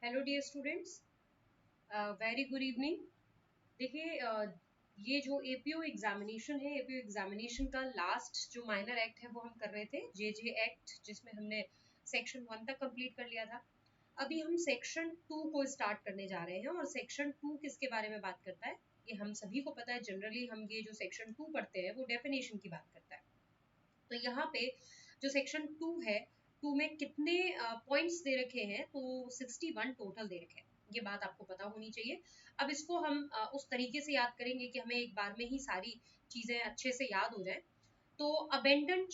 Hello dear students, very good evening. देखिए, ये जो एपीओ एग्जामिनेशन है, एपीओ एग्जामिनेशन का लास्ट जो माइनर एक्ट है वो हम कर रहे थे, जे एक्ट, जिसमें हमने सेक्शन 1 तक कंप्लीट कर लिया था। अभी हम सेक्शन 2 को स्टार्ट करने जा रहे हैं। और सेक्शन 2 किसके बारे में बात करता है, ये हम सभी को पता है। जनरली हम ये जो सेक्शन 2 पढ़ते हैं वो डेफिनेशन की बात करता है। तो यहाँ पे जो सेक्शन 2 है, 2 में कितने पॉइंट्स दे रखे हैं, तो 61 टोटल दे रखे हैं। ये बात आपको पता होनी चाहिए। अब इसको हम उस तरीके से याद करेंगे कि हमें एक बार में ही सारी चीजें अच्छे से याद हो जाए। तो abandoned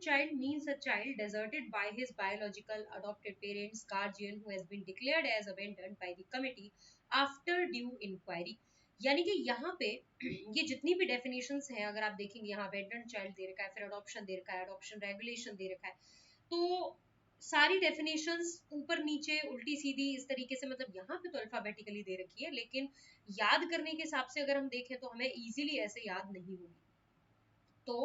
child means a child deserted by his biological adopted parents, guardian who has been declared as abandoned by the committee after due inquiry। यानी कि यहाँ पे ये जितनी भी डेफिनेशंस हैं, अगर आप देखेंगे, यहाँ abandoned child दे रखा है, फिर अडॉप्शन दे रखा है, अडॉप्शन रेगुलेशन दे रखा है। तो सारी डेफिनेशंस ऊपर नीचे उल्टी सीधी इस तरीके से, मतलब यहाँ पे तो अल्फाबेटिकली दे रखी है, लेकिन याद करने के हिसाब से अगर हम देखें तो हमें इजीली ऐसे याद नहीं होगी। तो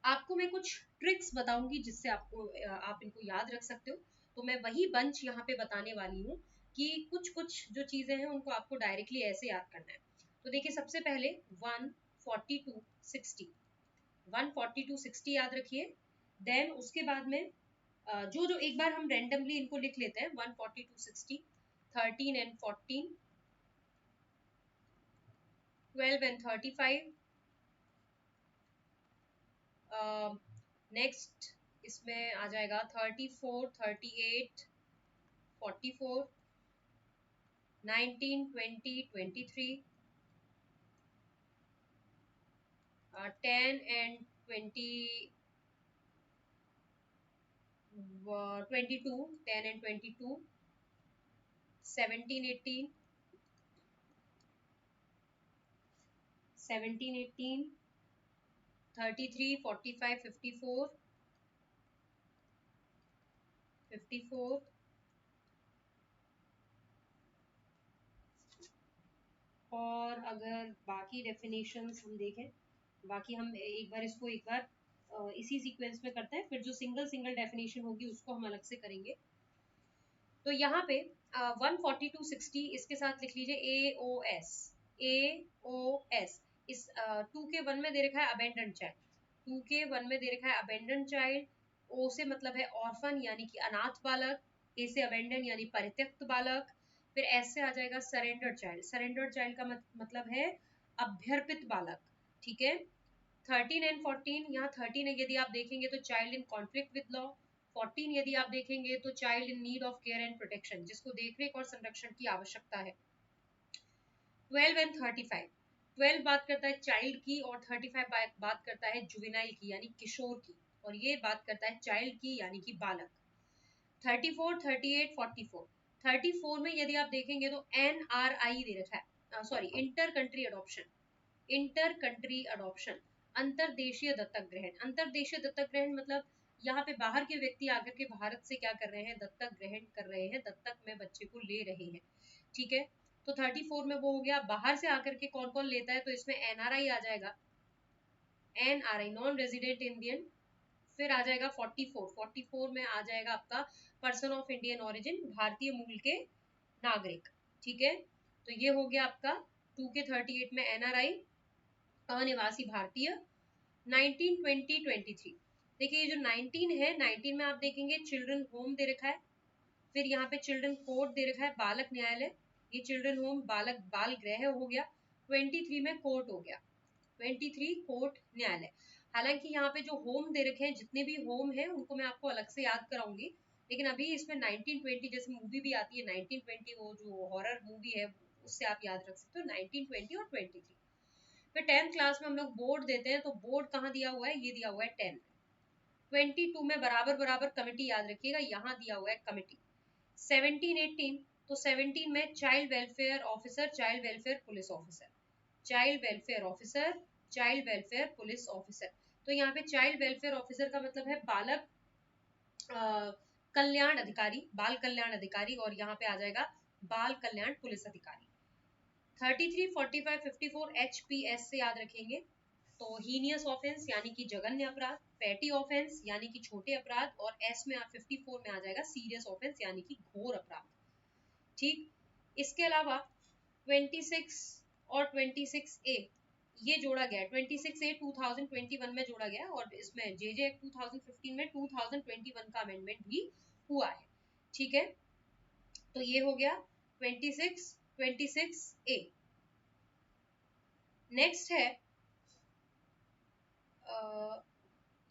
आपको मैं कुछ ट्रिक्स बताऊंगी जिससे आपको आप इनको याद रख सकते हो। तो मैं वही बंच यहाँ पे बताने वाली हूँ कि कुछ कुछ जो चीजें हैं उनको आपको डायरेक्टली ऐसे याद करना है। तो देखिए, सबसे पहले 142 60, 142 60 याद रखिए। देन उसके बाद में जो जो एक बार हम रेंडमली इनको लिख लेते हैं, 142 60, 13 and 14, 12 and 35। नेक्स्ट इसमें आ जाएगा 34, 38, 44, 19, 20, 23, 10 and 20, 22, 10 and 22, 17, 18, 17, 18, 33, 45, 54, 54। और अगर बाकी डेफिनेशंस हम देखें, बाकी हम एक बार इसी सीक्वेंस में करते हैं, फिर जो सिंगल सिंगल डेफिनेशन होगी उसको हम अलग से करेंगे। तो यहाँ पे 142 60, इसके साथ लिख लीजिए AOS। AOS इस 2 के 1 में दे रखा है अबेंडन चाइल्ड, 2 के 1 में दे रखा है अबेंडन चाइल्ड। ओ से मतलब है ऑर्फन यानी कि अनाथ बालक, ए से अबेंडन यानी परित्यक्त बालक, फिर एस से आ जाएगा सरेंडर चाइल्ड। सरेंडर चाइल्ड का मतलब है अभ्यर्पित बालक। ठीक है। 13 एंड 14, यहाँ 13 यदि आप देखेंगे तो child in conflict with law. 14 यदि आप देखेंगे तो child in need of care and protection, जिसको देखरेख और संरक्षण की आवश्यकता है। 12 एंड 35, 12 बात करता है चाइल्ड की, और 35 बात करता है जुवेनाइल की यानी किशोर की, और ये बात करता है चाइल्ड की यानी कि बालक। 34, 38, 44, 34 में यदि आप देखेंगे तो NRI दे रखा है, sorry, inter country adoption. Inter country adoption, अंतरदेशीय दत्तक ग्रहण। अंतरदेशीय दत्तक ग्रहण मतलब यहाँ पे बाहर के व्यक्ति आकर के भारत से क्या कर रहे हैं, दत्तक ग्रहण कर रहे हैं, दत्तक में बच्चे को ले रहे हैं। ठीक है। तो 34 में वो हो गया। बाहर से आकर के कौन कौन लेता है, तो इसमें NRI आ जाएगा, NRI नॉन रेजिडेंट इंडियन। फिर आ जाएगा 44, 44 में आ जाएगा आपका पर्सन ऑफ इंडियन ओरिजिन, भारतीय मूल के नागरिक। ठीक है। तो ये हो गया आपका 2 के 38 में NRI, अनिवासी भारतीय। 19, 20, 23, देखिए ये जो 19 है, 19 में आप देखेंगे चिल्ड्रन होम दे रखा है, फिर यहाँ पे चिल्ड्रन कोर्ट दे रखा है, बालक न्यायालय। ये चिल्ड्रन होम बालक बाल गृह हो गया। 23 में कोर्ट हो गया, 23 कोर्ट न्यायालय। हालांकि यहाँ पे जो होम दे रखे हैं, जितने भी होम है उनको मैं आपको अलग से याद कराऊंगी, लेकिन अभी इसमें 1920 जैसे मूवी भी आती है, 1920 वो जो हॉरर मूवी है, उससे आप याद रख सकते हो 1920 और 23। फिर 10th क्लास में हम लोग बोर्ड देते हैं, तो बोर्ड कहाँ दिया हुआ है, ये दिया हुआ है 10। 22 में बराबर बराबर कमेटी याद रखिएगा, यहाँ दिया हुआ है कमेटी। 17, 18, तो 17 में child welfare officer, child welfare police officer, child welfare officer, child welfare police officer. तो यहाँ पे चाइल्ड वेलफेयर ऑफिसर का मतलब है बालक कल्याण अधिकारी, बाल कल्याण अधिकारी, और यहाँ पे आ जाएगा बाल कल्याण पुलिस अधिकारी। 33, 45, 54 HPS से याद रखेंगे। तो हीनियस ऑफेंस यानी कि जघन्य अपराध, पैटी ऑफेंस यानी कि छोटे अपराध, और एस में 54 में आ जाएगा सीरियस ऑफेंस यानी कि घोर अपराध। ठीक, इसके अलावा 26 और 26A ये जोड़ा गया है। 26A 2021 में जोड़ा गया और इसमें JJ एक्ट 2015 में 2021 का अमेंडमेंट भी हुआ है। ठीक है, तो ये हो गया 26A। नेक्स्ट है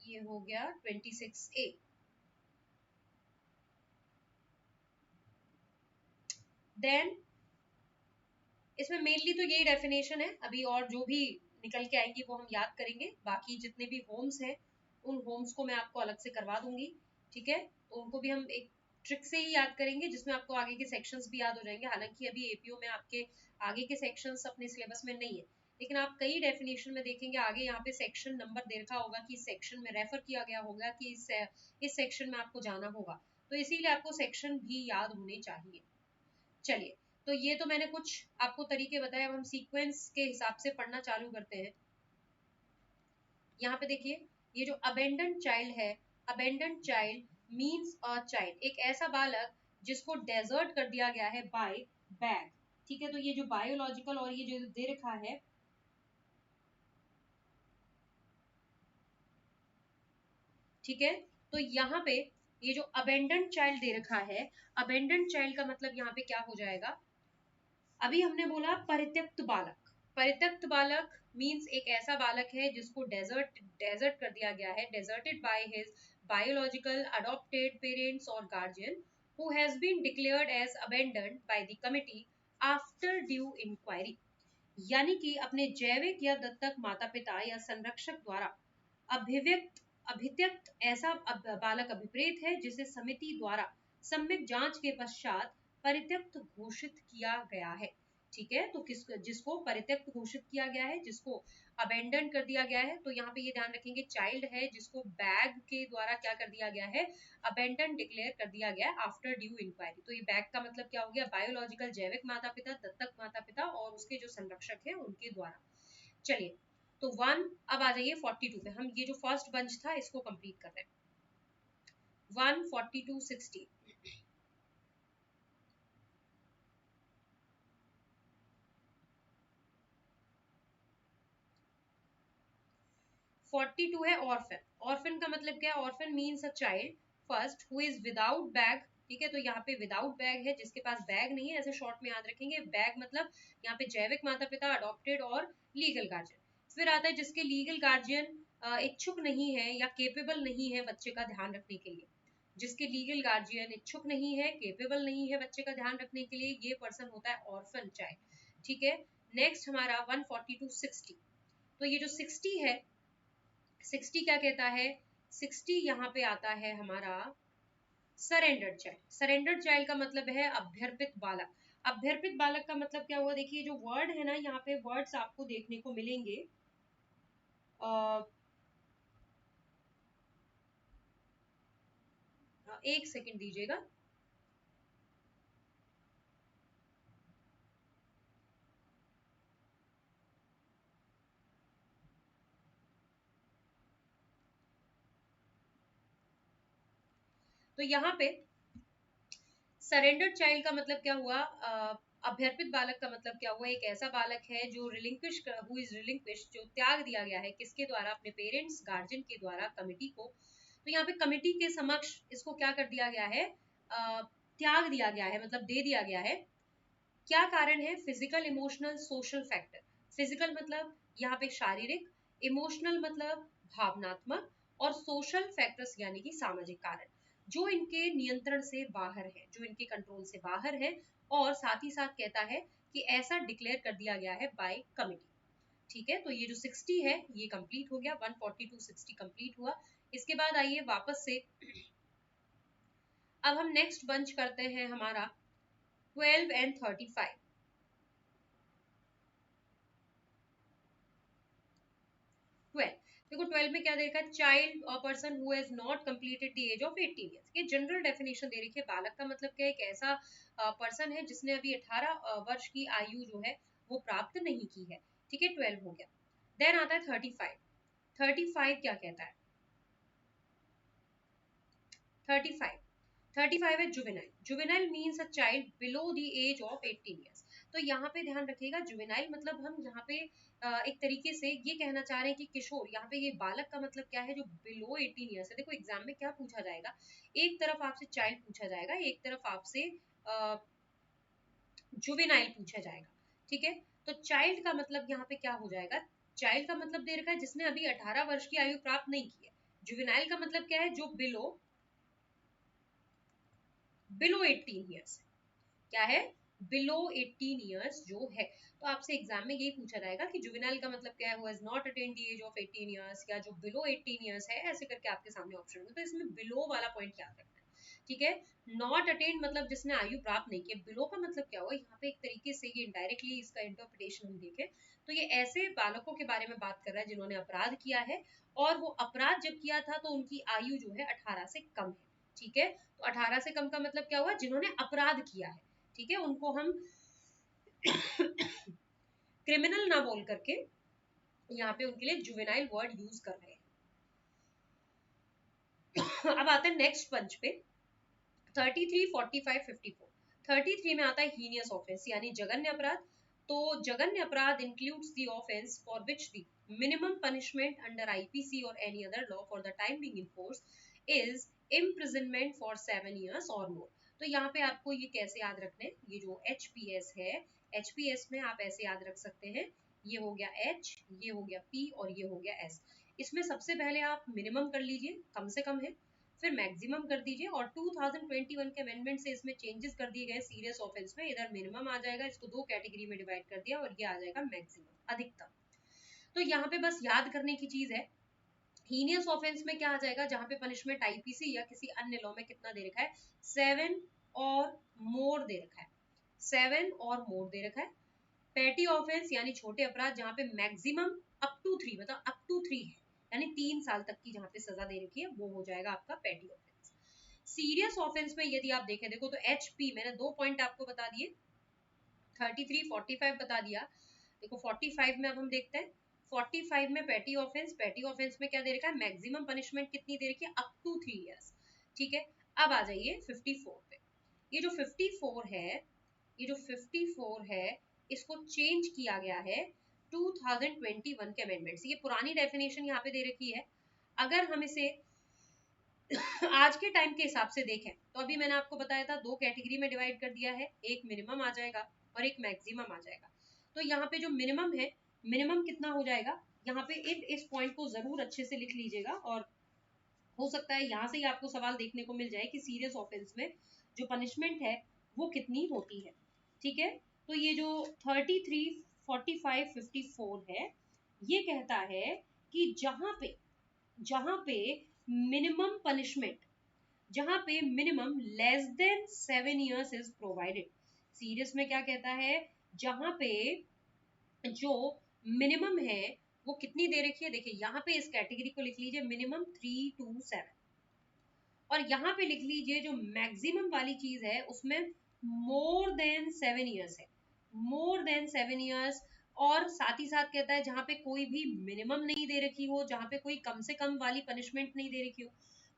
ये हो गया 26A। देन इसमें मेनली तो यही डेफिनेशन है, अभी और जो भी निकल के आएंगी वो हम याद करेंगे। बाकी जितने भी होम्स हैं उन होम्स को मैं आपको अलग से करवा दूंगी। ठीक है, तो उनको भी हम एक ट्रिक से ही याद करेंगे जिसमें आपको आगे के सेक्शंस भी याद हो जाएंगे। हालांकि अभी एपीओ में आपके आगे के सेक्शंस अपने सिलेबस में नहीं है, लेकिन आप कई डेफिनेशन में देखेंगे आगे यहाँ पे सेक्शन नंबर दे रखा होगा कि इस सेक्शन में रेफर किया गया होगा कि इस सेक्शन में आपको जाना होगा, तो इसीलिए आपको सेक्शन भी याद होने चाहिए। चलिए, तो ये तो मैंने कुछ आपको तरीके बताए, अब हम सीक्वेंस के हिसाब से पढ़ना चालू करते हैं। यहाँ पे देखिए, ये जो अबेंडन चाइल्ड है, abandon child means a child, एक ऐसा बालक जिसको डेजर्ट कर दिया गया है बाय बैग। ठीक है, तो ये जो बायोलॉजिकल और ये जो दे रखा है, ठीक है, तो यहाँ पे ये जो अबेंडन चाइल्ड दे रखा है, अबेंडन चाइल्ड का मतलब यहाँ पे क्या हो जाएगा, अभी हमने बोला परित्यक्त बालक। परित्यक्त बालक मींस एक ऐसा बालक है जिसको डेजर्ट कर दिया गया है, deserted by his biological adopted parents और guardian who has been declared as abandoned by the committee after due inquiry. यानी कि अपने जैविक या दत्तक माता पिता या संरक्षक द्वारा अभिव्यक्त अभित्यक्त ऐसा बालक अभिप्रेत है जिसे समिति द्वारा सम्यक जांच के पश्चात परित्यक्त घोषित किया गया है। ठीक है, तो जिसको परित्यक्त घोषित किया गया है, जिसको अबेंडन कर दिया गया है, तो यहाँ पे ये ध्यान रखेंगे चाइल्ड है जिसको बैग के द्वारा क्या कर दिया गया है, अबेंडन डिक्लेयर कर दिया गया है आफ्टर ड्यू इंक्वायरी। तो ये बैग का मतलब क्या हो गया, बायोलॉजिकल जैविक माता पिता, दत्तक माता पिता और उसके जो संरक्षक है उनके द्वारा। चलिए, तो 1, अब आ जाइए 42 पे, हम ये जो फर्स्ट बंच था इसको कंप्लीट कर रहे हैं। 142 60 42 है ऑर्फन। ऑर्फन का मतलब क्या है, orphan means a child first who is without bag. ठीक है, तो यहाँ पे विदाउट बैग है, जिसके पास बैग नहीं है, ऐसे शॉर्ट में याद रखेंगे। बैग मतलब यहाँ पे जैविक माता पिता, अडॉप्टेड और लीगल गार्जियन। फिर आता है जिसके लीगल गार्जियन इच्छुक नहीं है या केपेबल नहीं है बच्चे का ध्यान रखने के लिए। जिसके लीगल गार्जियन इच्छुक नहीं है, केपेबल नहीं है बच्चे का ध्यान रखने के लिए, ये पर्सन होता है ऑर्फन चाइल्ड। ठीक है, नेक्स्ट हमारा 142 60। तो ये जो 60 है, 60 क्या कहता है, 60 यहाँ पे आता है हमारा सरेंडर्ड चाइल्ड। सरेंडर्ड चाइल्ड का मतलब है अभ्यर्पित बालक। अभ्यर्पित बालक का मतलब क्या हुआ, देखिए जो वर्ड है ना, यहाँ पे वर्ड्स आपको देखने को मिलेंगे। एक सेकंड दीजिएगा। तो यहाँ पे सरेंडर्ड चाइल्ड का मतलब क्या हुआ, अभ्यर्पित बालक का मतलब क्या हुआ, एक ऐसा बालक है जो हु इज रिलिंक्विश, जो त्याग दिया गया है, किसके द्वारा, अपने पेरेंट्स गार्जियन के द्वारा कमिटी को। तो यहाँ पे कमिटी के समक्ष इसको क्या कर दिया गया है, त्याग दिया गया है, मतलब दे दिया गया है। क्या कारण है, physical emotional social factor. Physical मतलब यहाँ पे शारीरिक, इमोशनल मतलब भावनात्मक, और सोशल फैक्टर्स यानी कि सामाजिक कारण जो इनके नियंत्रण से बाहर है, जो इनके कंट्रोल से बाहर है। और साथ ही साथ कहता है कि ऐसा डिक्लेयर कर दिया गया है बाय कमिटी। ठीक है, तो ये जो 60 है ये कंप्लीट हो गया, 142 60 कंप्लीट हुआ। इसके बाद आइए वापस से, अब हम नेक्स्ट बंच करते हैं हमारा 12 एंड 35। 12, देखो 12 में क्या देखा, चाइल्ड और person who has not completed the age of 18 years. ये जनरल डेफिनेशन दे रखी है। बालक का मतलब क्या है, एक ऐसा पर्सन है जिसने अभी 18 वर्ष की आयु जो है वो प्राप्त नहीं की है। ठीक है, 12 हो गया। देन आता है 35। 35 क्या कहता है, 35 35 है juvenile. Juvenile means a child below the age of 18 years. तो यहाँ पे ध्यान रखिएगा, जुवेनाइल मतलब हम यहाँ पे एक तरीके से ये कहना चाह रहे हैं कि किशोर, यहाँ पे ये बालक का मतलब क्या है, जो बिलो 18 ईयर्स है. देखो एग्जाम में क्या पूछा जाएगा, एक तरफ आपसे चाइल्ड पूछा जाएगा, एक तरफ आपसे जुवेनाइल पूछा जाएगा. ठीक है, तो चाइल्ड का मतलब यहाँ पे क्या हो जाएगा, चाइल्ड का मतलब दे रखा है जिसने अभी 18 वर्ष की आयु प्राप्त नहीं की है. जुवेनाइल का मतलब क्या है, जो बिलो 18 ईयर्स. क्या है, बिलो 18 ईयर्स जो है. तो आपसे एग्जाम में यही पूछा जाएगा कि जुवेनाइल का मतलब क्या है, who has not attained the age of 18 years, या जो बिलो 18 ईयर्स है, ऐसे करके आपके सामने ऑप्शन होंगे. तो इसमें बिलो वाला पॉइंट याद रखना है. ठीक है, नॉट अटेन्ड मतलब जिसने आयु प्राप्त नहीं की. बिलो का मतलब क्या हुआ यहाँ पे, एक तरीके से ये इनडायरेक्टली इसका इंटरप्रिटेशन हम देखें तो ये ऐसे बालकों के बारे में बात कर रहा है जिन्होंने अपराध किया है, और वो अपराध जब किया था तो उनकी आयु जो है 18 से कम है. ठीक है, तो 18 से कम का मतलब क्या हुआ, जिन्होंने अपराध किया है. ठीक है, उनको हम क्रिमिनल ना बोल करके यहाँ पे उनके लिए जुवेनाइल वर्ड यूज कर रहे हैं. अब आते हैं नेक्स्ट पंच पे, 33, 45, 54. 33 में आता है हीनियस ऑफेंस यानी जघन्य अपराध. तो जघन्य अपराध includes the offence for which the minimum punishment under IPC और any other law for the time being in force is imprisonment for 7 years और मोर. तो यहाँ पे आपको ये कैसे याद रखने, ये जो एचपीएस है, एचपीएस में आप ऐसे याद रख सकते हैं, ये हो गया एच, ये हो गया पी और ये हो गया एस. इसमें सबसे पहले आप मिनिमम कर लीजिए, कम से कम है, फिर मैक्सिमम कर दीजिए. और 2021 के अमेंडमेंट से इसमें चेंजेस कर दिए गए सीरियस ऑफेंस में. इधर मिनिमम आ जाएगा, इसको दो कैटेगरी में डिवाइड कर दिया, और ये आ जाएगा मैक्सिमम, अधिकतम. तो यहाँ पे बस याद करने की चीज है, हीनियस ऑफेंस में क्या आ जाएगा, जहां पे पनिशमेंट आईपीसी या किसी अन्य लॉ में कितना दे रखा है, 7 और मोर दे रखा है, 7 और मोर दे रखा है. पेटी ऑफेंस यानी छोटे अपराध जहां पे मैक्सिमम अप टू 3, मतलब अप टू 3 है, यानी 3 साल तक की जहां पे सजा दे रखी है, वो हो जाएगा आपका पेटी ऑफेंस. सीरियस ऑफेंस में यदि आप देखें, देखो तो एचपी मैंने 2 पॉइंट आपको बता दिए, 33, 45 बता दिया. देखो 45 में अब हम देखते हैं, 45 में पेटी ऑफेंस, पेटी ऑफेंस में क्या दे रखा है, मैक्सिमम पनिशमेंट कितनी दे रखी है, अप टू 3 years. ठीक है, अब आ जाइए 54 पे. ये जो 54 है, ये जो 54 है, इसको चेंज किया गया है 2021 के अमेंडमेंट से. ये पुरानी डेफिनेशन यहाँ पे दे रखी है. अगर हम इसे आज के टाइम के हिसाब से देखें तो अभी मैंने आपको बताया था दो कैटेगरी में डिवाइड कर दिया है, एक मिनिमम आ जाएगा और एक मैक्सिमम आ जाएगा. तो यहाँ पे जो मिनिमम है, मिनिमम कितना हो जाएगा, यहाँ पे इस पॉइंट को जरूर अच्छे से लिख लीजिएगा, और हो सकता है यहाँ से ही आपको सवाल देखने को मिल जाए कि सीरियस ऑफेंस में जो पनिशमेंट है वो कितनी होती है. ठीक है, तो ये जो 33, 45, 54 है, ये कहता है कि जहां पे मिनिमम पनिशमेंट, जहां पे minimum less than 7 years is provided. Serious में क्या कहता है, जहां पे जो मिनिमम है वो कितनी दे रखी है, देखिए यहाँ पे इस कैटेगरी को लिख लीजिए मिनिमम 3 to 7, और यहाँ पे लिख लीजिए जो मैक्सिमम वाली चीज है उसमें मोर देन 7 years है, मोर देन 7 years. और साथ ही साथ कहता है जहां पे कोई भी मिनिमम नहीं दे रखी हो, जहां पे कोई कम से कम वाली पनिशमेंट नहीं दे रखी हो.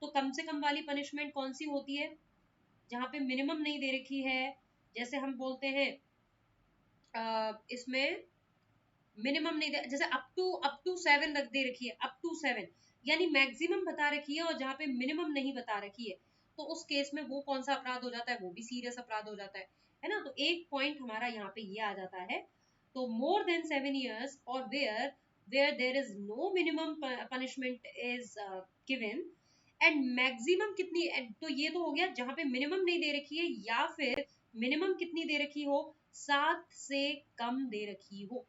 तो कम से कम वाली पनिशमेंट कौन सी होती है, जहां पे मिनिमम नहीं दे रखी है, जैसे हम बोलते हैं इसमें मिनिमम नहीं दे, जैसे अप टू 7 रख दे रखी है, अप टू 7 यानी मैक्सिमम बता रखी है, और जहां पे मिनिमम नहीं बता रखी है, तो उस केस में वो कौन सा अपराध हो जाता है, वो भी सीरियस अपराध हो जाता है ना. तो एक पॉइंट हमारा यहाँ पे ये आ जाता है. तो मोर देन 7 years और where there is no minimum punishment is given, and maximum कितनी, तो ये तो हो गया जहां पे मिनिमम नहीं दे रखी है, या फिर मिनिमम कितनी दे रखी हो, 7 से कम दे रखी हो.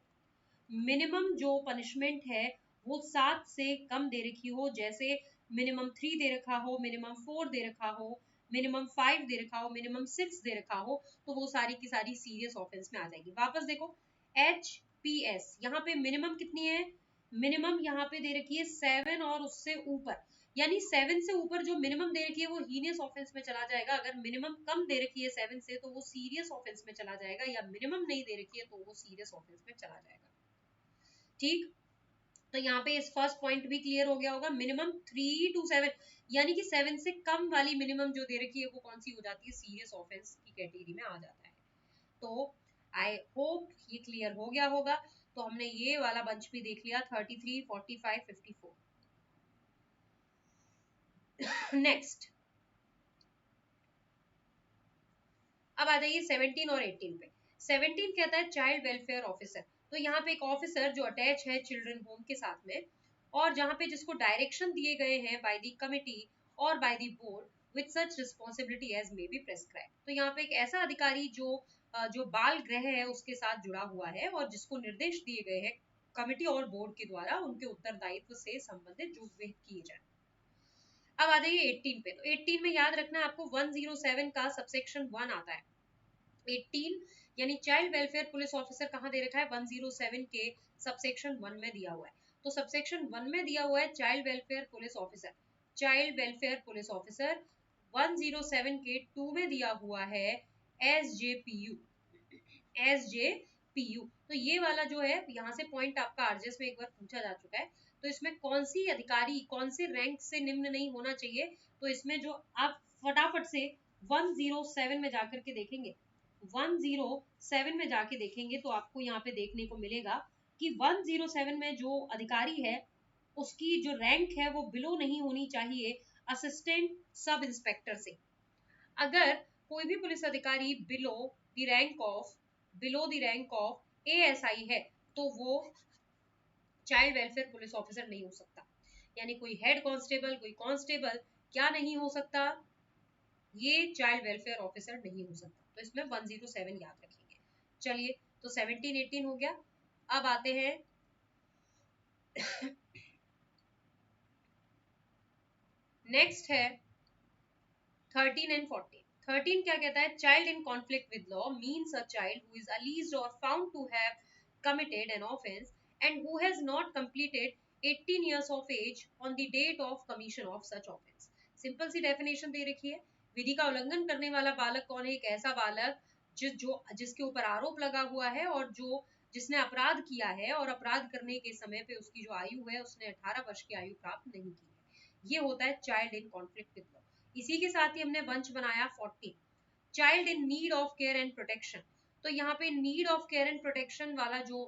मिनिमम जो पनिशमेंट है वो 7 से कम दे रखी हो, जैसे मिनिमम 3 दे रखा हो, मिनिमम 4 दे रखा हो, मिनिमम 5 दे रखा हो, मिनिमम 6 दे रखा हो, तो वो सारी की सारी सीरियस ऑफेंस में आ जाएगी. वापस देखो एचपीएस, यहाँ पे मिनिमम कितनी है, मिनिमम यहाँ पे दे रखी है 7 और उससे ऊपर, यानी 7 से ऊपर जो मिनिमम दे रखी है वो हीनियस ऑफेंस में चला जाएगा. अगर मिनिमम कम दे रखी है 7 से तो वो सीरियस ऑफेंस में चला जाएगा, या मिनिमम नहीं दे रखी है तो वो सीरियस ऑफेंस में चला जाएगा. ठीक, तो यहाँ पे इस फर्स्ट पॉइंट भी क्लियर हो गया होगा। मिनिमम 3 to 7, यानी कि 7 से कम वाली मिनिमम जो दे रखी है वो कौन सी हो जाती है, सीरियस ऑफेंस की कैटेगरी में आ जाता है। तो आई होप ये क्लियर हो गया होगा। तो हमने ये वाला बंच भी देख लिया, 33, 45, 54। नेक्स्ट अब आ जाइए 17 और 18 पे। 17 कहता है चाइल्ड वेलफेयर ऑफिसर। तो यहाँ पे एक ऑफिसर जो अटैच है चिल्ड्रन होम के साथ में, और जहाँ पे जिसको डायरेक्शन दिए गए हैं बाय द कमिटी और by the board with such responsibility as may be prescribe. तो यहाँ पे एक ऐसा अधिकारी जो बाल गृह है उसके साथ जुड़ा हुआ है और जिसको निर्देश दिए गए हैं कमिटी और बोर्ड के द्वारा उनके उत्तरदायित्व से संबंधित जो विहित किए जाए। अब आ जाइए 18 पे। तो 18 में याद रखना आपको 107 का सबसेक्शन 1 आता है। 18 यानी चाइल्ड वेलफेयर पुलिस ऑफिसर कहाँ दे रखा है, 107 के सबसेक्शन 1 में दिया हुआ है। तो सबसेक्शन 1 में दिया हुआ है child welfare police officer. Child welfare police officer 107 के 2 में दिया हुआ है SJPU। SJPU तो ये वाला जो है, यहाँ से पॉइंट आपका आरजेएस में एक बार पूछा जा चुका है। तो इसमें कौन सी अधिकारी कौन से रैंक से निम्न नहीं होना चाहिए, तो इसमें जो आप फटाफट से 107 में जाकर के देखेंगे, 107 में जाके देखेंगे तो आपको यहाँ पे देखने को मिलेगा कि 107 में जो अधिकारी है उसकी जो रैंक है वो बिलो नहीं होनी चाहिए असिस्टेंट सब इंस्पेक्टर से। अगर कोई भी पुलिस अधिकारी below the rank of ASI है तो वो चाइल्ड वेलफेयर पुलिस ऑफिसर नहीं हो सकता। यानी कोई हेड कांस्टेबल, कोई कांस्टेबल क्या नहीं हो सकता, ये चाइल्ड वेलफेयर ऑफिसर नहीं हो सकता। तो इसमें 107 याद रखेंगे। चलिए, तो 17, 18 हो गया। अब आते हैं नेक्स्ट है 13 एंड 14। 13 क्या कहता है, child in conflict with law means a child who is alleged और found to have committed an offense and who has not completed 18 years of age on the date of commission of such offense। Simple सी definition दे रखी है। विधि का उल्लंघन करने वाला बालक कौन है, एक ऐसा बालक जिसके ऊपर आरोप लगा हुआ है और जिसने अपराध किया है और अपराध करने के समय पे उसकी जो आयु है उसने 18 वर्ष की आयु प्राप्त नहीं की है। ये होता है child in conflict with law. इसी के साथ ही हमने वंश बनाया 14, child in need of care and protection. तो यहाँ पे need of care and protection वाला जो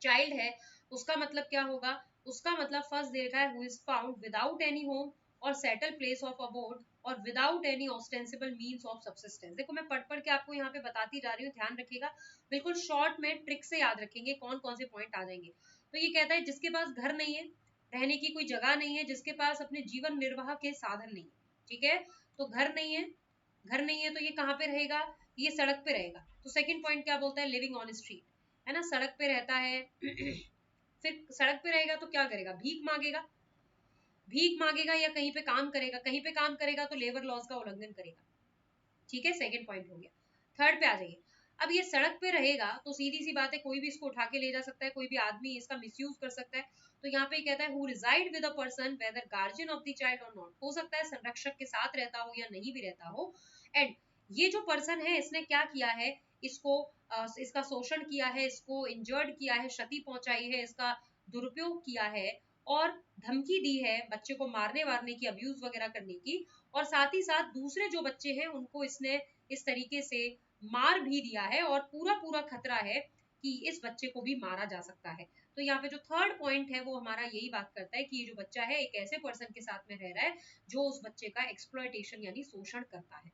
चाइल्ड है उसका मतलब क्या होगा, उसका मतलब फर्स्ट दे रखा है who is found without any home और सेटल प्लेस ऑफ अबोर्ड और without any ostensible means of subsistence. देखो मैं पढ़ के आपको यहाँ पे बताती जा रही हूँ, ध्यान रखिएगा, बिल्कुल शॉर्ट में ट्रिक से याद रखेंगे कौन कौन से पॉइंट आ जाएंगे। तो ये कहता है जिसके पास घर नहीं है, रहने की कोई जगह नहीं है, जिसके पास अपने जीवन निर्वाह के साधन नहीं है। ठीक है, तो घर नहीं है, घर नहीं है तो ये कहाँ पे रहेगा, ये सड़क पे रहेगा। तो सेकंड पॉइंट क्या बोलता है, लिविंग ऑन स्ट्रीट, है ना, सड़क पे रहता है। फिर सड़क पे रहेगा तो क्या करेगा, भीख मांगेगा, भीख मांगेगा या कहीं पे काम करेगा, कहीं पे काम करेगा तो लेबर लॉज का उल्लंघन करेगा। ठीक है, सेकंड पॉइंट हो गया। थर्ड पे आ जाइए। अब ये सड़क पे रहेगा तो सीधी सी बात है कोई भी इसको उठा के ले जा सकता है, कोई भी आदमी इसका मिसयूज कर सकता है। तो यहाँ पे कहता है who reside with a person whether guardian of the child और नॉट, हो सकता है संरक्षक के साथ रहता हो या नहीं भी रहता हो। एंड ये जो पर्सन है इसने क्या किया है, इसको इसका शोषण किया है, इसको इंजर्ड किया है, क्षति पहुंचाई है, इसका दुरुपयोग किया है और धमकी दी है बच्चे को मारने वारने की, अब्यूज वगैरह करने की, और साथ ही साथ दूसरे जो बच्चे हैं उनको इसने इस तरीके से मार भी दिया है और पूरा पूरा खतरा है कि इस बच्चे को भी मारा जा सकता है। तो यहाँ पे जो थर्ड पॉइंट है वो हमारा यही बात करता है कि ये जो बच्चा है एक ऐसे पर्सन के साथ में रह रहा है जो उस बच्चे का एक्सप्लॉयटेशन यानी शोषण करता है।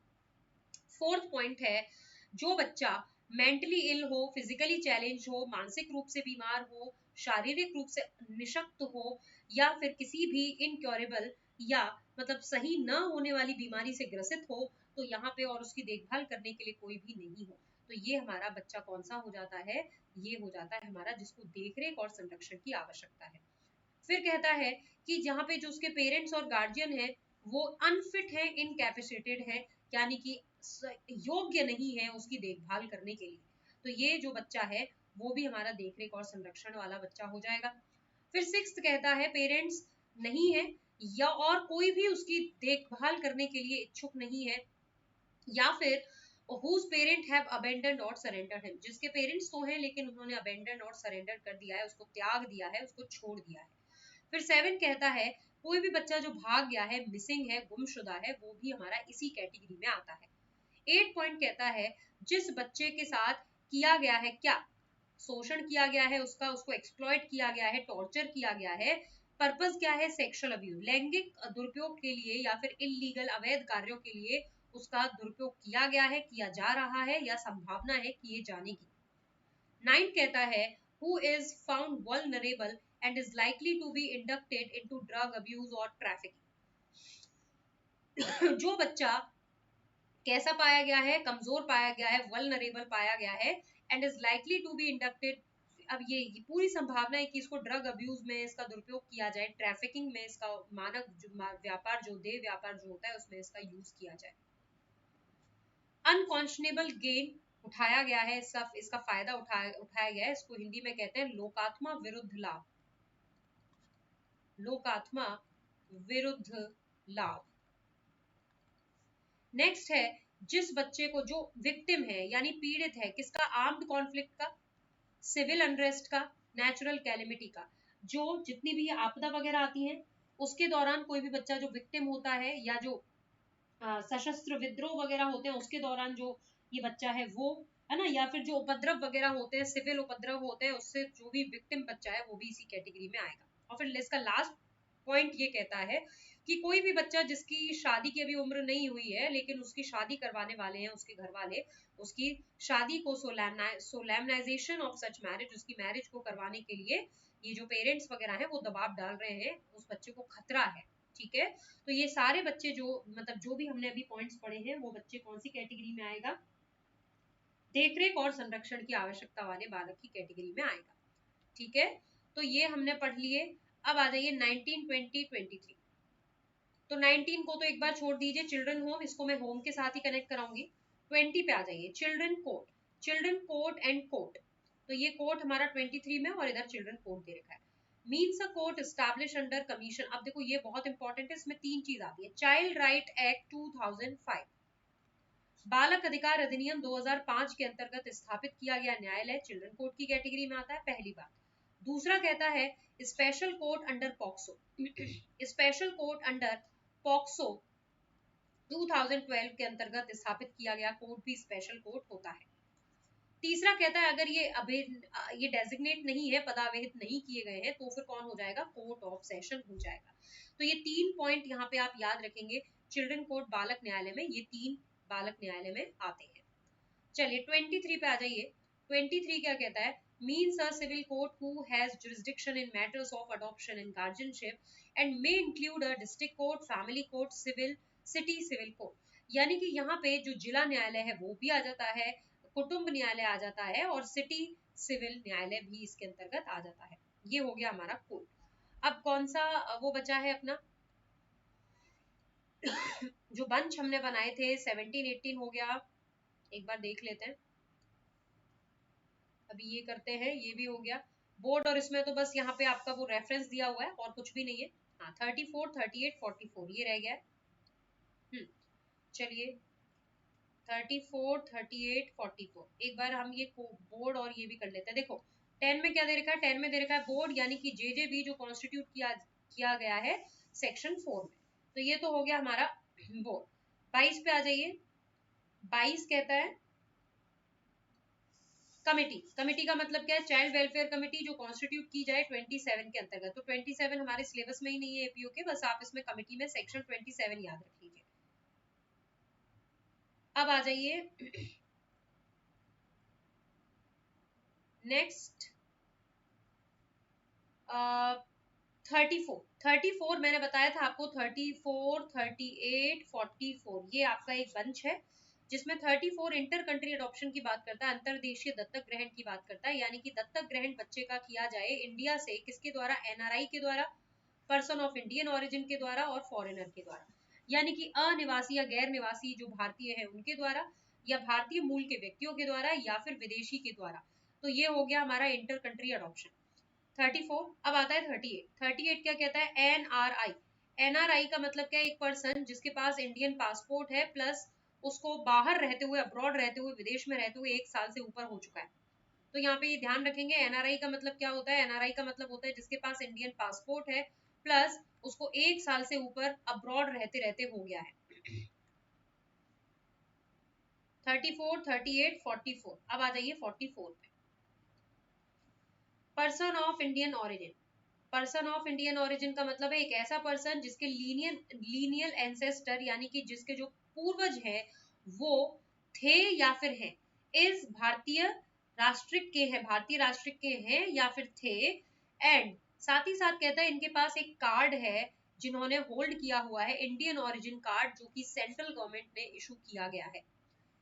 फोर्थ पॉइंट है जो बच्चा मेंटली इल हो, फिजिकली चैलेंज हो, मानसिक रूप से बीमार हो, शारीरिक रूप से निशक्त हो या फिर किसी भी इनक्योरेबल या मतलब सही न होने वाली बीमारी से ग्रसित हो, तो यहाँ पे और उसकी देखभाल करने के लिए कोई भी नहीं हो, तो ये हमारा बच्चा कौन सा हो जाता है, ये हो जाता है हमारा जिसको देखरेख और संरक्षण की आवश्यकता है। फिर कहता है कि जहाँ पे जो उसके पेरेंट्स और गार्जियन है वो अनफिट है, इनकैपेसिटेड है, यानी कि योग्य नहीं है उसकी देखभाल करने के लिए, तो ये जो बच्चा है वो भी हमारा देखरेख और संरक्षण वाला बच्चा हो जाएगा। फिर सिक्स्थ कहता है पेरेंट्स नहीं है या और कोई भी उसकी देखभाल करने के लिए इच्छुक नहीं है, या फिर whose parent have abandoned or surrendered him, जिसके पेरेंट्स तो हैं लेकिन उन्होंने abandon और surrender कर दिया है, उसको त्याग दिया है, उसको छोड़ दिया है। फिर 7 कहता है कोई भी बच्चा जो भाग गया है, मिसिंग है, गुमशुदा है, वो भी हमारा इसी कैटेगरी में आता है। 8 पॉइंट कहता है जिस बच्चे के साथ किया गया है क्या, शोषण किया गया है उसका, उसको एक्सप्लॉइट किया गया है, टॉर्चर किया गया है, पर्पस क्या है, सेक्सुअल अब्यूज, लैंगिक दुरुपयोग के लिए या फिर इलीगल अवैध कार्यों के लिए उसका दुरुपयोग किया गया है, किया जा रहा है या संभावना है किए जाने की। 9 कहता है who is found vulnerable and is likely to be inducted into drug abuse or trafficking, जो बच्चा कैसा पाया गया है, कमजोर पाया गया है, वल्नरेबल पाया गया है, and is likely to be inducted, अब ये पूरी संभावना है कि इसको ड्रग अब्यूज में इसका दुरुपयोग किया जाए, ट्रैफिकिंग में इसका मानव व्यापार जो देह व्यापार जो होता है उसमें इसका यूज किया जाए। अनकॉन्शनेबल गेन उठाया गया है, इसका फायदा उठाया गया है, इसको हिंदी में कहते हैं लोकात्मा विरुद्ध लाभ, लोकात्मा विरुद्ध लाभ। नेक्स्ट है जिस बच्चे को, जो विक्टिम है यानी पीड़ित है किसका, आर्म्ड कॉन्फ्लिक्ट का, सिविल अनरेस्ट का, नेचुरल कैलेमिटी का, जो जितनी भी आपदा वगैरह आती हैं उसके दौरान कोई भी बच्चा जो विक्टिम होता है या जो सशस्त्र विद्रोह वगैरह होते हैं उसके दौरान जो ये बच्चा है वो है ना, या फिर जो उपद्रव वगैरह होते हैं, सिविल उपद्रव होते हैं, उससे जो भी विक्टिम बच्चा है वो भी इसी कैटेगरी में आएगा। और फिर इसका लास्ट पॉइंट ये कहता है कि कोई भी बच्चा जिसकी शादी की अभी उम्र नहीं हुई है लेकिन उसकी शादी करवाने वाले हैं उसके घर वाले, उसकी शादी को सोलैमनाइजेशन ऑफ सच मैरिज, उसकी मैरिज को करवाने के लिए ये जो पेरेंट्स वगैरह हैं वो दबाव डाल रहे हैं, उस बच्चे को खतरा है। ठीक है, तो ये सारे बच्चे जो मतलब जो भी हमने अभी पॉइंट्स पढ़े हैं वो बच्चे कौन सी कैटेगरी में आएगा, देखरेख और संरक्षण की आवश्यकता वाले बालक की कैटेगरी में आएगा। ठीक है, तो ये हमने पढ़ लिए। अब आ जाइए 19, 20, 23। तो 19 को तो एक बार छोड़ दीजिए, चिल्ड्रन होम, इसको मैं होम के साथ ही कनेक्ट कराऊंगी। 20 पे आ जाइए, children court, children court and court. तो ये कोर्ट हमारा 23 में और इधर चिल्ड्रन कोर्ट दे रखा है। Means a court establish under commission. अब देखो ये बहुत इंपॉर्टेंट है, इसमें 3 चीज आती है। चाइल्ड राइट एक्ट 2005, बालक अधिकार अधिनियम 2005 के अंतर्गत स्थापित किया गया न्यायालय चिल्ड्रन कोर्ट की कैटेगरी में आता है, पहली बात। दूसरा कहता है special court under POCSO, special court under POCSO 2012 के अंतर्गत स्थापित किया गया कोर्ट भी स्पेशल कोर्ट होता है। तीसरा कहता है अगर ये डेजिग्नेट नहीं है, पदावहित नहीं किए गए हैं, तो फिर कौन हो जाएगा, कोर्ट ऑफ सेशन हो जाएगा। तो ये 3 पॉइंट यहाँ पे आप याद रखेंगे, चिल्ड्रन कोर्ट बालक न्यायालय में ये 3 बालक न्यायालय में आते हैं। चलिए 23 पे आ जाइए। 23 क्या कहता है, means a civil court who has jurisdiction in matters of adoption and guardianship and may include a district court, family court, city civil court। यानी कि यहाँ पे जो जिला न्यायालय है वो भी आ जाता है, कुटुंब न्यायालय आ जाता है और सिटी सिविल न्यायालय भी इसके अंतर्गत आ जाता है। ये हो गया हमारा कोर्ट। अब कौन सा वो बचा है अपना जो बंच हमने बनाए थे, 17, 18 हो गया, एक बार देख लेते हैं। अभी ये करते हैं, ये भी हो गया बोर्ड, और इसमें तो बस यहाँ पे आपका वो रेफरेंस दिया हुआ है और कुछ भी नहीं है। हाँ 34, 38, 44 ये रह गया है। चलिए 34, 38, 44 एक बार हम ये बोर्ड और ये भी कर लेते हैं। देखो 10 में क्या दे रखा है, 10 में दे रखा है बोर्ड यानी कि जेजेबी जो कॉन्स्टिट्यूट किया गया है सेक्शन 4 में, तो ये तो हो गया हमारा बोर्ड। 22 पे आ जाइए। 22 कहता है कमेटी, कमेटी का मतलब क्या है, चाइल्ड वेलफेयर कमेटी जो कॉन्स्टिट्यूट की जाए 27 के अंतर्गत। तो 27 हमारे सिलेबस में ही नहीं है एपीओ के, बस आप इसमें कमेटी में सेक्शन 27 याद रख लीजिए। अब आ जाइए नेक्स्ट 34 मैंने बताया था आपको, 34, 38, 44 ये आपका एक बंच है जिसमें 34 इंटर कंट्री अडॉप्शन की बात करता है, अंतरदेशीय दत्तक ग्रहण की बात करता है, यानी कि दत्तक ग्रहण बच्चे का किया जाए इंडिया से, किसके द्वारा, एनआरआई के द्वारा, पर्सन ऑफ इंडियन ओरिजिन के द्वारा और फॉरेनर के द्वारा, यानी कि अनिवासी या गैर निवासी जो भारतीय है उनके द्वारा, या भारतीय मूल के व्यक्तियों के द्वारा, या फिर विदेशी के द्वारा। तो ये हो गया हमारा इंटर कंट्री अडॉप्शन 34। अब आता है 38। 38 क्या कहता है, एनआरआई। एनआरआई का मतलब क्या है, एक पर्सन जिसके पास इंडियन पासपोर्ट है प्लस उसको बाहर रहते हुए, अब्रॉड रहते हुए, विदेश में रहते हुए 1 साल से ऊपर हो चुका है। तो यहाँ पे ये ध्यान रखेंगे, एनआरआई का मतलब क्या होता है? एनआरआई का मतलब होता है जिसके पास इंडियन पासपोर्ट है प्लस उसको 1 साल से ऊपर अब्रॉड रहते रहते हो गया है। 34, 38, 44। अब आ जाइए 44 पे। Person of Indian origin. Person of Indian origin का मतलब है एक ऐसा पर्सन जिसके लीनियल एंसेस्टर यानी कि जिसके जो पूर्वज है वो थे या फिर हैं, इस भारतीय राष्ट्रिक के हैं, भारतीय राष्ट्रिक के हैं या फिर थे। एंड साथ ही साथ कहता है इनके पास एक कार्ड है जिन्होंने होल्ड किया हुआ है, इंडियन ओरिजिन कार्ड, जो कि सेंट्रल गवर्नमेंट ने इशू किया गया है,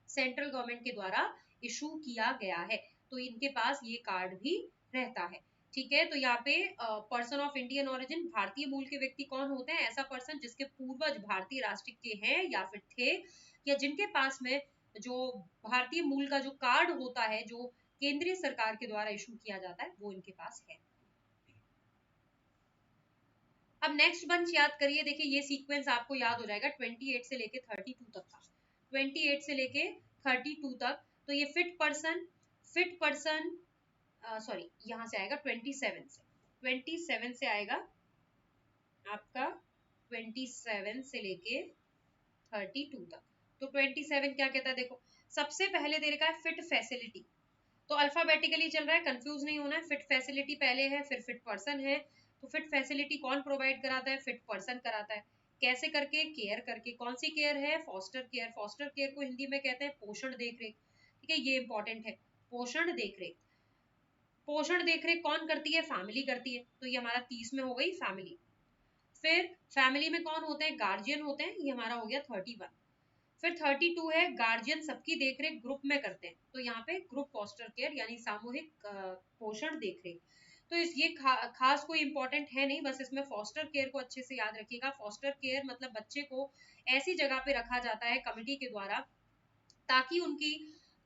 सेंट्रल गवर्नमेंट के द्वारा इशू किया गया है, तो इनके पास ये कार्ड भी रहता है। ठीक है, तो यहाँ पे पर्सन ऑफ इंडियन ओरिजिन, भारतीय मूल के व्यक्ति कौन होते हैं? ऐसा पर्सन जिसके पूर्वज भारतीय राष्ट्र के हैं या फिर थे, या जिनके पास में जो भारतीय मूल का जो कार्ड होता है जो केंद्रीय सरकार के द्वारा इशू किया जाता है वो इनके पास है। अब नेक्स्ट बंच याद करिए, देखिए ये सीक्वेंस आपको याद हो जाएगा 28 से लेके 32 तक का, 28 से लेके 32 तक। तो ये फिट पर्सन सॉरी यहाँ से आएगा 27 से आएगा आपका 27 से लेके 32 तक। तो 27 क्या कहता है? देखो सबसे पहले दे रखा है फिट फैसिलिटी, तो अल्फाबेटिकली चल रहा है, कंफ्यूज नहीं होना है। फिट फैसिलिटी पहले है, फिर पर्सन है। तो फिट फैसिलिटी कौन प्रोवाइड कराता है? फिट पर्सन कराता है। कैसे करके? केयर करके। कौन सी केयर है? Foster care. फॉस्टर केयर को हिंदी में कहते हैं पोषण देखरेख। ठीक है, ये इंपॉर्टेंट है, पोषण देखरेख। पोषण देखरेख कौन करती है? फैमिली करती है, तो ये हमारा 30 में हो गई फैमिली। फिर फैमिली में कौन होते हैं? गार्जियन होते हैं, ये हमारा हो गया 31। फिर 32 है गार्जियन सबकी देखरेख ग्रुप में करते हैं, तो यहाँ पे ग्रुप फॉस्टर केयर यानी सामूहिक पोषण देखरेख। तो ये खास कोई इंपॉर्टेंट है नहीं, बस इसमें फॉस्टर केयर को अच्छे से याद रखिएगा। फॉस्टर केयर मतलब बच्चे को ऐसी जगह पे रखा जाता है कमिटी के द्वारा ताकि उनकी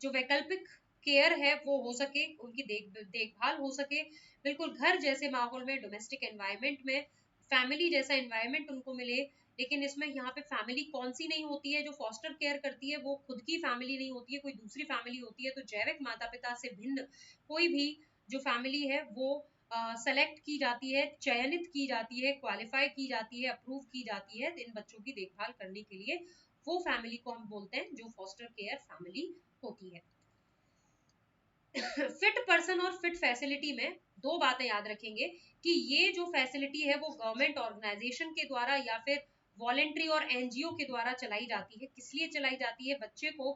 जो वैकल्पिक केयर है वो हो सके, उनकी देखभाल हो सके, बिल्कुल घर जैसे माहौल में, डोमेस्टिक एनवायरनमेंट में, फैमिली जैसा एनवायरनमेंट उनको मिले। लेकिन इसमें यहाँ पे फैमिली कौन सी नहीं होती है जो फॉस्टर केयर करती है? वो खुद की फैमिली नहीं होती है, कोई दूसरी फैमिली होती है। तो जैविक माता पिता से भिन्न कोई भी जो फैमिली है वो सेलेक्ट की जाती है, चयनित की जाती है, क्वालिफाई की जाती है, अप्रूव की जाती है इन बच्चों की देखभाल करने के लिए। वो फैमिली को हम बोलते हैं जो फॉस्टर केयर फैमिली होती है। फिट पर्सन और फिट फैसिलिटी में दो बातें याद रखेंगे कि ये जो फैसिलिटी है वो गवर्नमेंट ऑर्गेनाइजेशन के द्वारा या फिर वॉलेंट्री और एनजीओ के द्वारा चलाई जाती है। किस लिए चलाई जाती है? बच्चे को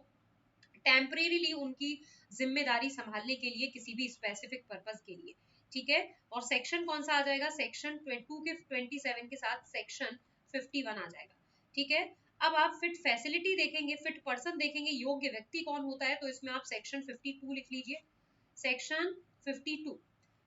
टेम्परेरीली उनकी जिम्मेदारी संभालने के लिए, किसी भी स्पेसिफिक पर्पस के लिए। ठीक है, और सेक्शन कौन सा आ जाएगा? सेक्शन 2 के 27 के साथ सेक्शन 51 आ जाएगा। ठीक है, अब आप फिट फैसिलिटी देखेंगे, फिट पर्सन देखेंगे, योग्य व्यक्ति कौन होता है, तो इसमें आप सेक्शन 52 लिख लीजिए। सेक्शन 52।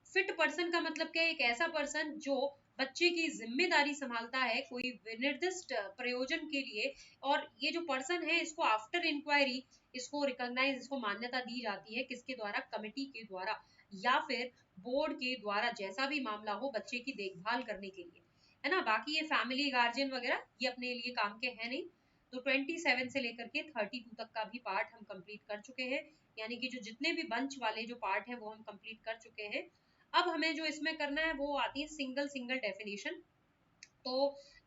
फिट पर्सन का मतलब क्या है? एक ऐसा पर्सन जो बच्चे की जिम्मेदारी संभालता है कोई निर्दिष्ट प्रयोजन के लिए, और ये जो पर्सन है इसको आफ्टर इंक्वायरी इसको रिकॉग्नाइज, इसको मान्यता दी जाती है किसके द्वारा? कमिटी के द्वारा या फिर बोर्ड के द्वारा, जैसा भी मामला हो बच्चे की देखभाल करने के लिए, है ना। बाकी ये फैमिली गार्जियन वगैरह ये अपने लिए काम के हैं नहीं। तो 27 से लेकर के 32 तक का भी पार्ट हम कंप्लीट कर चुके हैं, यानी कि जो जितने भी बंच वाले जो पार्ट है वो हम कंप्लीट कर चुके हैं। अब हमें जो इसमें करना है वो आती है सिंगल सिंगल डेफिनेशन। तो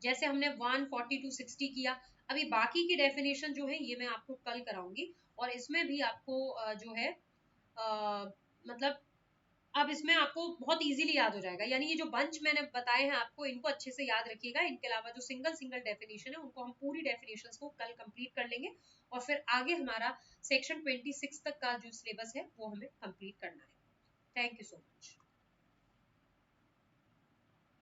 जैसे हमने 140 टू 60 किया, अभी बाकी की डेफिनेशन जो है ये मैं आपको कल कराऊंगी, और इसमें भी आपको जो है मतलब अब इसमें आपको बहुत इजीली याद हो जाएगा, यानी ये जो बंच मैंने बताए हैं आपको इनको अच्छे से याद रखिएगा। इनके अलावा जो सिंगल सिंगल डेफिनेशन है उनको हम पूरी डेफिनेशंस को कल कंप्लीट कर लेंगे, और फिर आगे हमारा सेक्शन 26 तक का जो सिलेबस है वो हमें कंप्लीट करना है। Thank you so much.